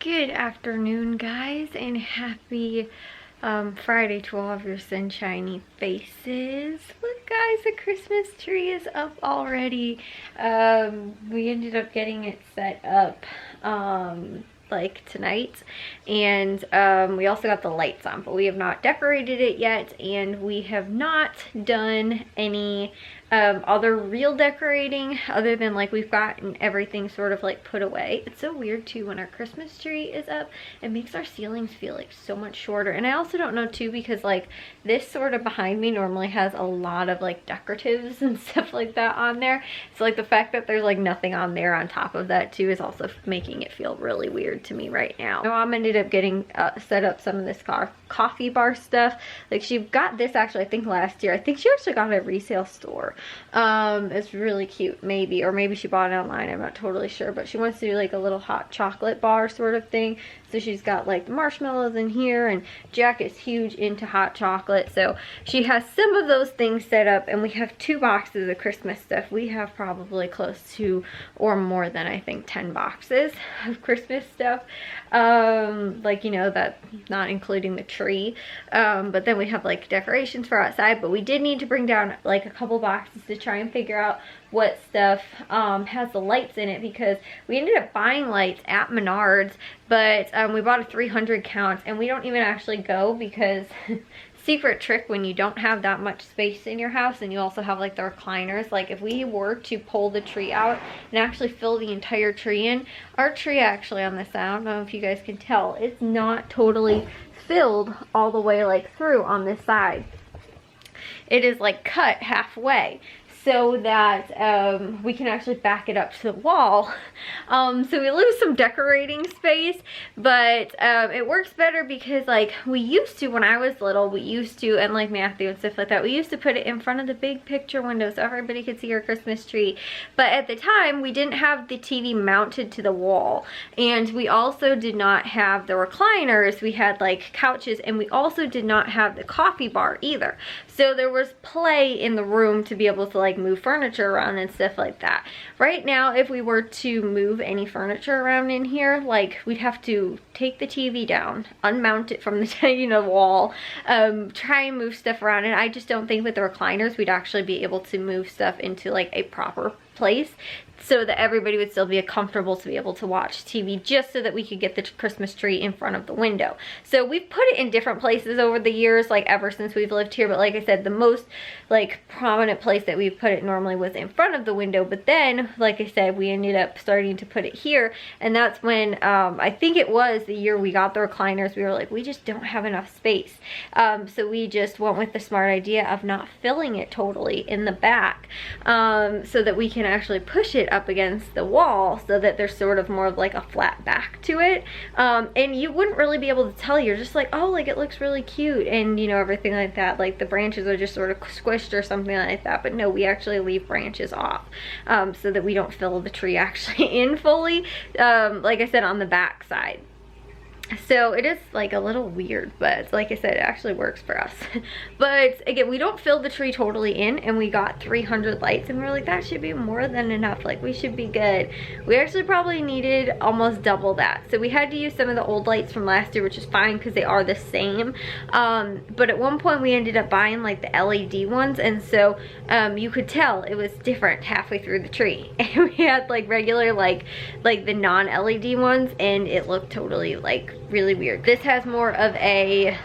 Good afternoon, guys, and happy Friday to all of your sunshiny faces. Look, guys, the Christmas tree is up already. We ended up getting it set up like tonight, and we also got the lights on, but we have not decorated it yet, and we have not done any other real decorating other than like we've gotten everything sort of like put away. It's so weird too when our Christmas tree is up. It makes our ceilings feel like so much shorter, and I also don't know too because like this sort of behind me normally has a lot of like decoratives and stuff like that on there, so like the fact that there's like nothing on there on top of that too is also making it feel really weird to me right now. My mom ended up getting set up some of this coffee bar stuff. Like she got this actually I think last year. I think she actually got it at a resale store. It's really cute, maybe, or maybe she bought it online, I'm not totally sure, but she wants to do like a little hot chocolate bar sort of thing. So she's got like the marshmallows in here, and Jack is huge into hot chocolate, so she has some of those things set up, and we have 2 boxes of Christmas stuff. We have probably close to, or more than, I think 10 boxes of Christmas stuff, like, you know, that not including the tree, but then we have like decorations for outside. But we did need to bring down like a couple boxes to try and figure out what stuff has the lights in it, because we ended up buying lights at Menards, but we bought a 300 count, and we don't even actually go because secret trick when you don't have that much space in your house and you also have like the recliners, like if we were to pull the tree out and actually fill the entire tree in, our tree actually on this side, I don't know if you guys can tell, it's not totally filled all the way like through on this side. It is like cut halfway so that we can actually back it up to the wall. So we lose some decorating space, but it works better because like we used to, when I was little, we used to, and like Matthew and stuff like that, we used to put it in front of the big picture window so everybody could see our Christmas tree. But at the time, we didn't have the TV mounted to the wall, and we also did not have the recliners. We had like couches, and we also did not have the coffee bar either. So there was play in the room to be able to like move furniture around and stuff like that. Right now, if we were to move any furniture around in here, like we'd have to take the TV down, unmount it from the wall, try and move stuff around, and I just don't think with the recliners we'd actually be able to move stuff into like a proper place so that everybody would still be comfortable to be able to watch TV, just so that we could get the Christmas tree in front of the window. So we've put it in different places over the years, like ever since we've lived here, but like I said, the most like prominent place that we've put it normally was in front of the window. But then, like I said, we ended up starting to put it here, and that's when I think it was the year we got the recliners, we were like, we just don't have enough space, so we just went with the smart idea of not filling it totally in the back, so that we can actually push it up against the wall so that there's sort of more of like a flat back to it, and you wouldn't really be able to tell. You're just like, oh, like it looks really cute, and you know, everything like that, like the branches are just sort of squished or something like that. But no, we actually leave branches off, so that we don't fill the tree actually in fully, like I said, on the back side. So it is like a little weird, but like I said, it actually works for us. But again, we don't fill the tree totally in, and we got 300 lights, and we're like, that should be more than enough, like we should be good. We actually probably needed almost double that, so we had to use some of the old lights from last year, which is fine because they are the same, but at one point we ended up buying like the LED ones, and so you could tell it was different halfway through the tree. And we had like regular like the non-LED ones, and it looked totally like really weird. This has more of a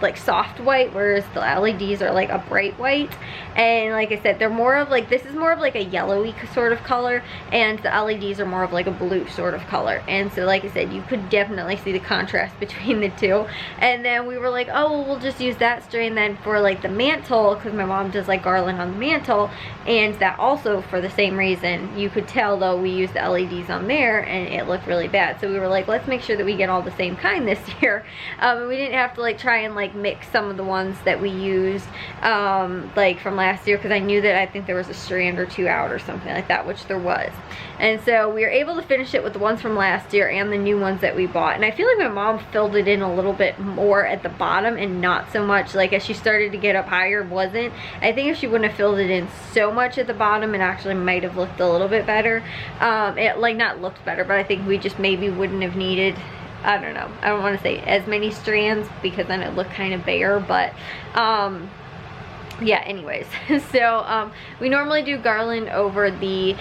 like soft white, whereas the LEDs are like a bright white. And like I said, they're more of like, this is more of like a yellowy sort of color, and the LEDs are more of like a blue sort of color. And so like I said, you could definitely see the contrast between the two. And then we were like, oh well, we'll just use that string. And then for like the mantle, because my mom does like garland on the mantle, and that also for the same reason, you could tell though we used the LEDs on there and it looked really bad. So we were like, let's make sure that we get all the same kind this year, and we didn't have to like try and like like mix some of the ones that we used like from last year, because I knew that I think there was a strand or two out or something like that, which there was. And so we were able to finish it with the ones from last year and the new ones that we bought. And I feel like my mom filled it in a little bit more at the bottom and not so much, like as she started to get up higher, wasn't. I think if she wouldn't have filled it in so much at the bottom, it actually might have looked a little bit better. It like not looked better, but I think we just maybe wouldn't have needed, I don't know, I don't want to say as many strands because then it looked kind of bare, but yeah, anyways. So we normally do garland over the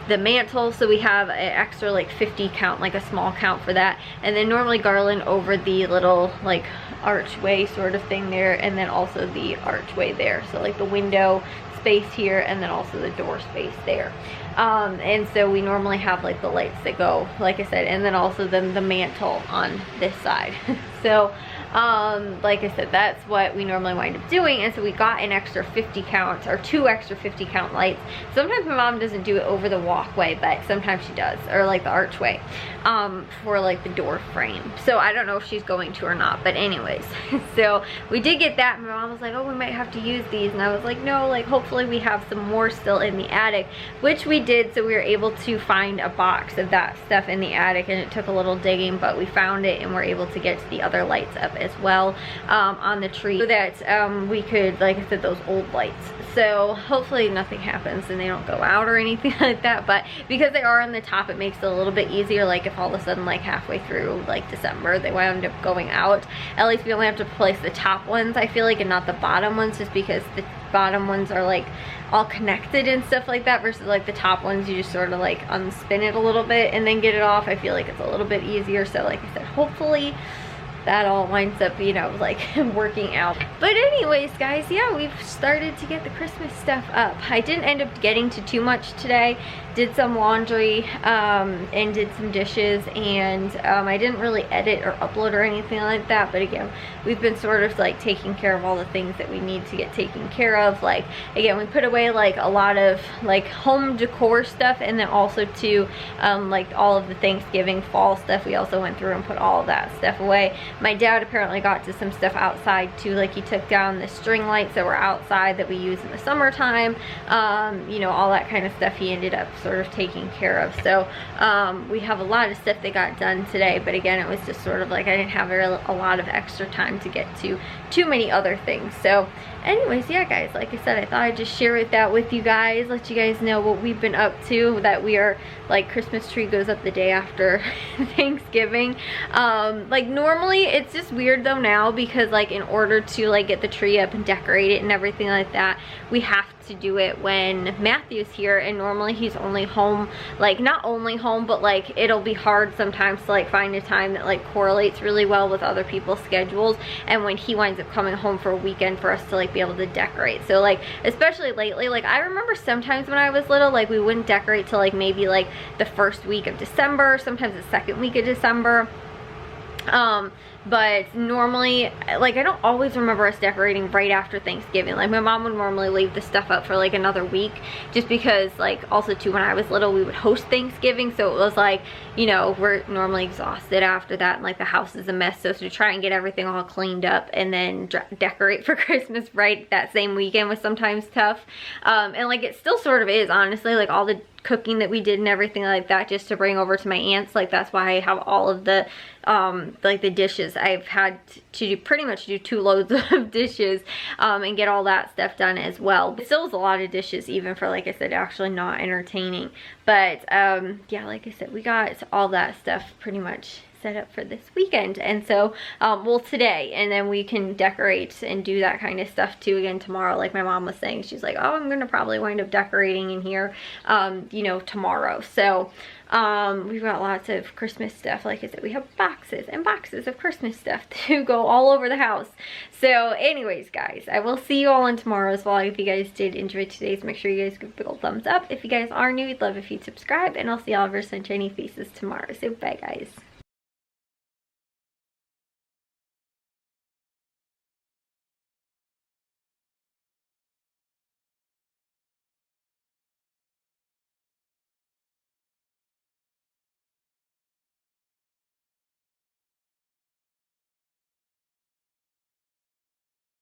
mantle, so we have an extra like 50 count, like a small count for that, and then normally garland over the little like archway sort of thing there, and then also the archway there, so like the window space here and then also the door space there. And so we normally have like the lights that go, like I said, and then also then the mantle on this side. So like I said, that's what we normally wind up doing. And so we got an extra 50 counts, or 2 extra 50 count lights. Sometimes my mom doesn't do it over the walkway, but sometimes she does, or like the archway, for like the door frame. So I don't know if she's going to or not, but anyways. So we did get that, and my mom was like, oh, we might have to use these, and I was like, no, like hopefully we have some more still in the attic, which we did. So we were able to find a box of that stuff in the attic, and it took a little digging, but we found it, and we're able to get to the other lights up as well on the tree, so that we could, like I said, those old lights. So hopefully nothing happens and they don't go out or anything like that, but because they are on the top, it makes it a little bit easier. Like if all of a sudden like halfway through like December they wound up going out, at least we only have to place the top ones, I feel like, and not the bottom ones, just because the bottom ones are like all connected and stuff like that, versus like the top ones you just sort of like unspin it a little bit and then get it off. I feel like it's a little bit easier. So like I said, hopefully that all winds up, you know, like working out. But anyways, guys, yeah, we've started to get the Christmas stuff up. I didn't end up getting to too much today. Did some laundry and did some dishes, and I didn't really edit or upload or anything like that. But again, we've been sort of like taking care of all the things that we need to get taken care of. Like again, we put away like a lot of like home decor stuff, and then also to like all of the Thanksgiving fall stuff, we also went through and put all of that stuff away. My dad apparently got to some stuff outside too, like he took down the string lights that were outside that we use in the summertime, you know, all that kind of stuff he ended up sort of taking care of. So we have a lot of stuff that got done today, but again, it was just sort of like I didn't have a lot of extra time to get to too many other things. So anyways, yeah guys, like I said, I thought I'd just share that with you guys, let you guys know what we've been up to, that we are like, Christmas tree goes up the day after Thanksgiving. Like normally it's just weird though now, because like in order to like get the tree up and decorate it and everything like that, we have to do it when Matthew's here, and normally he's only home, like not only home, but like it'll be hard sometimes to like find a time that like correlates really well with other people's schedules, and when he winds up coming home for a weekend for us to like be able to decorate. So like especially lately, like I remember sometimes when I was little, like we wouldn't decorate till like maybe like the first week of December, sometimes the second week of December. But normally, like I don't always remember us decorating right after Thanksgiving. Like my mom would normally leave the stuff up for like another week, just because like also too, when I was little we would host Thanksgiving, so it was like, you know, we're normally exhausted after that, and like the house is a mess, so to try and get everything all cleaned up and then decorate for Christmas right that same weekend was sometimes tough. And like it still sort of is, honestly, like all the cooking that we did and everything like that just to bring over to my aunt's, like that's why I have all of the like the dishes. I've had to pretty much do 2 loads of dishes and get all that stuff done as well. But still was a lot of dishes, even for, like I said, actually not entertaining. But yeah, like I said, we got all that stuff pretty much set up for this weekend, and so well today, and then we can decorate and do that kind of stuff too again tomorrow. Like my mom was saying, she's like, oh, I'm gonna probably wind up decorating in here you know, tomorrow. So we've got lots of Christmas stuff. Like I said, we have boxes and boxes of Christmas stuff to go all over the house. So anyways, guys, I will see you all in tomorrow's vlog. If you guys did enjoy today's, make sure you guys give a big old thumbs up. If you guys are new, we'd love if you'd subscribe, and I'll see all of your sunshiny faces tomorrow. So bye guys.